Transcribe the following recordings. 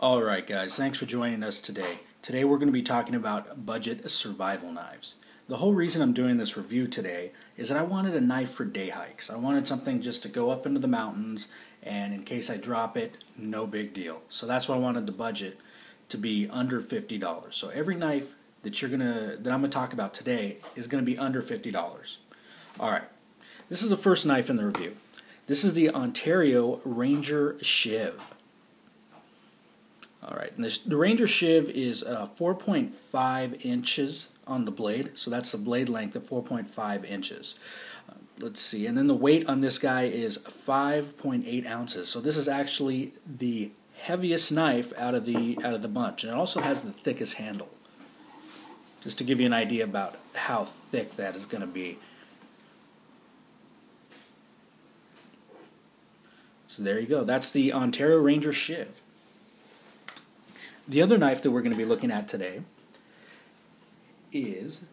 Alright guys, thanks for joining us today. Today we're going to be talking about budget survival knives. The whole reason I'm doing this review today is that I wanted a knife for day hikes. I wanted something just to go up into the mountains, and in case I drop it, no big deal. So that's why I wanted the budget to be under $50. So every knife that I'm going to talk about today is going to be under $50. Alright, this is the first knife in the review. This is the Ontario Ranger Shiv. Alright, and the Ranger Shiv is 4.5 inches on the blade, so that's the blade length of 4.5 inches. Let's see, and then the weight on this guy is 5.8 ounces, so this is actually the heaviest knife out of the bunch, and it also has the thickest handle. Just to give you an idea about how thick that is going to be. So there you go, that's the Ontario Ranger Shiv. The other knife that we're going to be looking at today is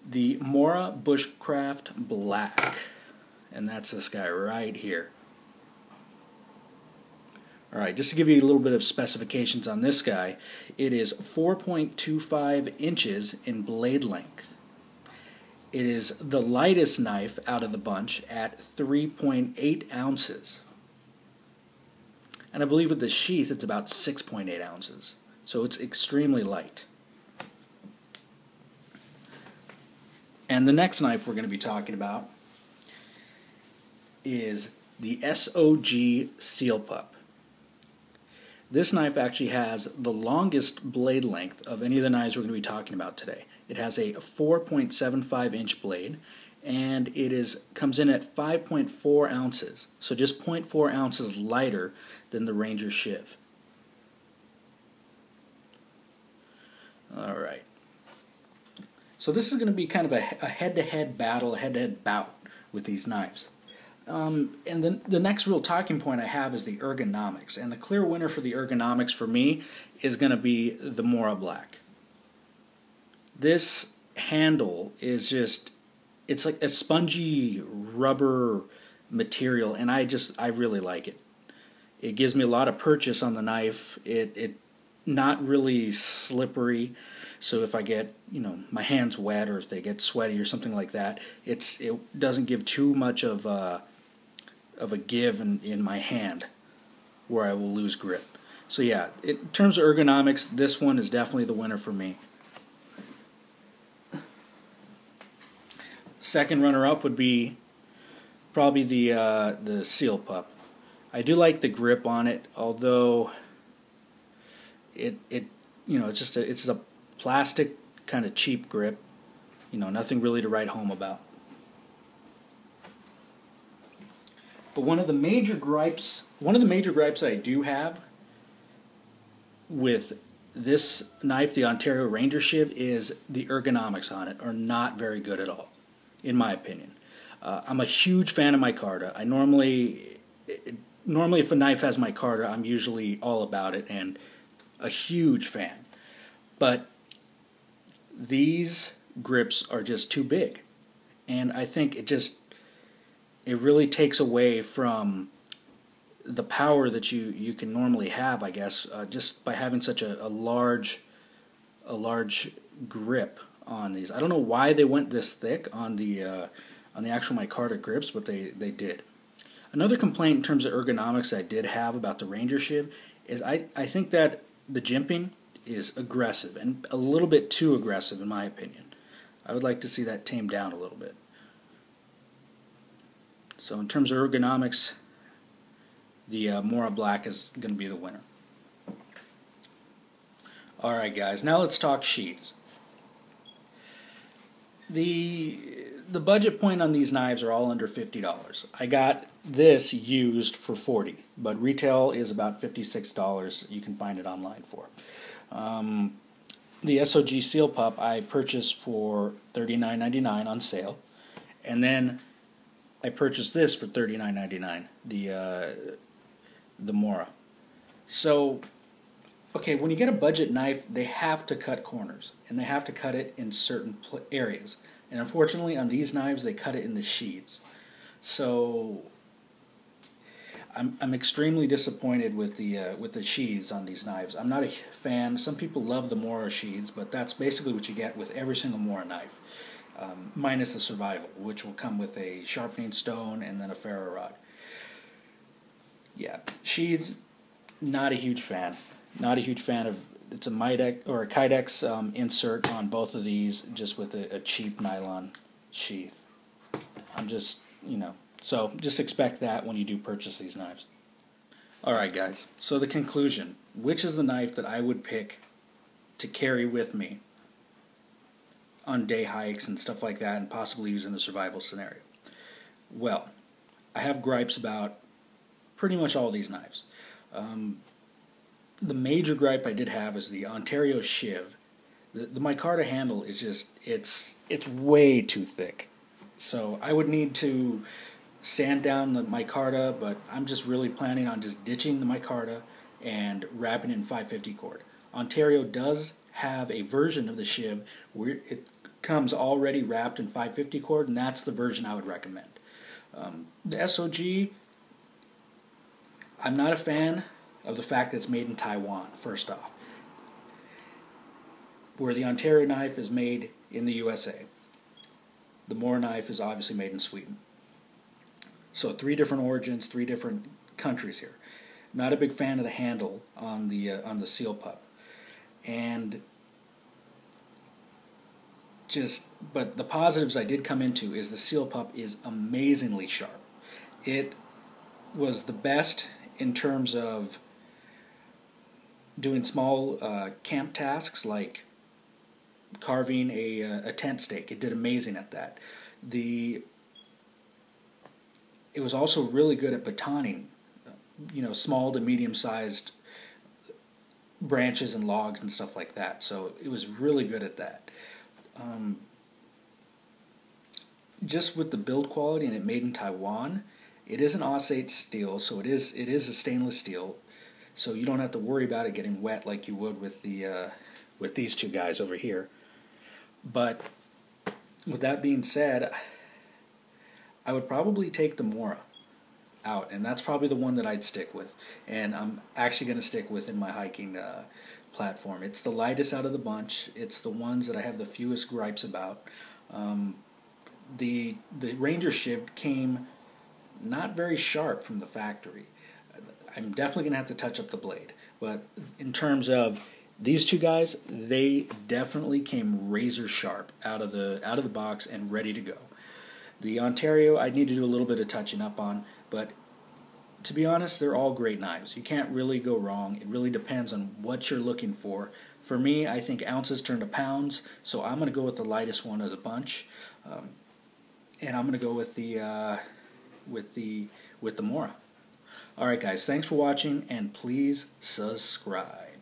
the Mora Bushcraft Black, and that's this guy right here. Alright, just to give you a little bit of specifications on this guy, it is 4.25 inches in blade length. It is the lightest knife out of the bunch at 3.8 ounces. And I believe with the sheath it's about 6.8 ounces. So it's extremely light. And the next knife we're going to be talking about is the SOG Seal Pup. This knife actually has the longest blade length of any of the knives we're going to be talking about today. It has a 4.75 inch blade, and it comes in at 5.4 ounces, so just 0.4 ounces lighter than the Ranger Shiv. Alright, so this is going to be kind of a head-to-head battle, a head-to-head bout with these knives. And then the next real talking point I have is the ergonomics, and the clear winner for the ergonomics for me is going to be the Mora Black. This handle is just, it's like a spongy rubber material, and I really like it. It gives me a lot of purchase on the knife. It not really slippery, so if I get my hands wet or if they get sweaty or something like that, it doesn't give too much of a give in my hand where I will lose grip. So yeah, in terms of ergonomics, this one is definitely the winner for me. Second runner-up would be probably the Seal Pup. I do like the grip on it, although it's just a plastic kind of cheap grip. Nothing really to write home about. But one of the major gripes I do have with this knife, the Ontario Ranger Shiv, is the ergonomics on it are not very good at all, in my opinion. I'm a huge fan of micarta. I normally if a knife has micarta, I'm usually all about it and a huge fan. But these grips are just too big, and I think it really takes away from the power that you can normally have, I guess, just by having such a large grip on these. I don't know why they went this thick on the actual micarta grips, but they did. Another complaint in terms of ergonomics I did have about the Ranger Shiv is I think that the jimping is aggressive, and a little bit too aggressive in my opinion. I would like to see that tamed down a little bit. So in terms of ergonomics, the Mora Black is going to be the winner. Alright guys, now let's talk sheaths. The budget point on these knives are all under $50. I got this used for $40, but retail is about $56 you can find it online for. The SOG Seal Pup I purchased for $39.99 on sale, and then I purchased this for $39.99, the Mora. So, okay, when you get a budget knife, they have to cut corners, and they have to cut it in certain areas. And unfortunately, on these knives, they cut it in the sheaths. So I'm extremely disappointed with the sheaths on these knives. I'm not a fan. Some people love the Mora sheaths, but that's basically what you get with every single Mora knife, minus the survival, which will come with a sharpening stone and then a ferro rod. Yeah, sheaths, not a huge fan. Not a huge fan of. It's a Midex or a Kydex insert on both of these, just with a cheap nylon sheath. I'm just, so just expect that when you do purchase these knives. Alright guys, so the conclusion. Which is the knife that I would pick to carry with me on day hikes and stuff like that, and possibly use in the survival scenario? Well, I have gripes about pretty much all these knives. The major gripe I did have is the Ontario Shiv. The micarta handle is just, it's way too thick. So I would need to sand down the micarta, but I'm just really planning on just ditching the micarta and wrapping it in 550 cord. Ontario does have a version of the Shiv where it comes already wrapped in 550 cord, and that's the version I would recommend. The SOG, I'm not a fan of the fact that it's made in Taiwan, first off, where the Ontario knife is made in the USA. The Mora knife is obviously made in Sweden. So 3 different origins, 3 different countries here. Not a big fan of the handle on the Seal Pup, and but the positives I did come into is the Seal Pup is amazingly sharp. It was the best in terms of doing small camp tasks like carving a tent stake. It did amazing at that. It was also really good at batoning, small to medium-sized branches and logs and stuff like that. So it was really good at that. Just with the build quality and it made in Taiwan, it is an Aussate steel, so it is a stainless steel. So you don't have to worry about it getting wet like you would with these 2 guys over here. But with that being said, I would probably take the Mora out, and that's probably the one that I'd stick with. And I'm actually going to stick with in my hiking platform. It's the lightest out of the bunch. It's the ones that I have the fewest gripes about. The Ranger Shiv came not very sharp from the factory. I'm definitely going to have to touch up the blade. But in terms of these 2 guys, they definitely came razor sharp out of the box and ready to go. The Ontario, I need to do a little bit of touching up on, but to be honest, they're all great knives. You can't really go wrong. It really depends on what you're looking for. For me, I think ounces turn to pounds, so I'm going to go with the lightest one of the bunch, and I'm going to go with the Mora. All right, guys, thanks for watching, and please subscribe.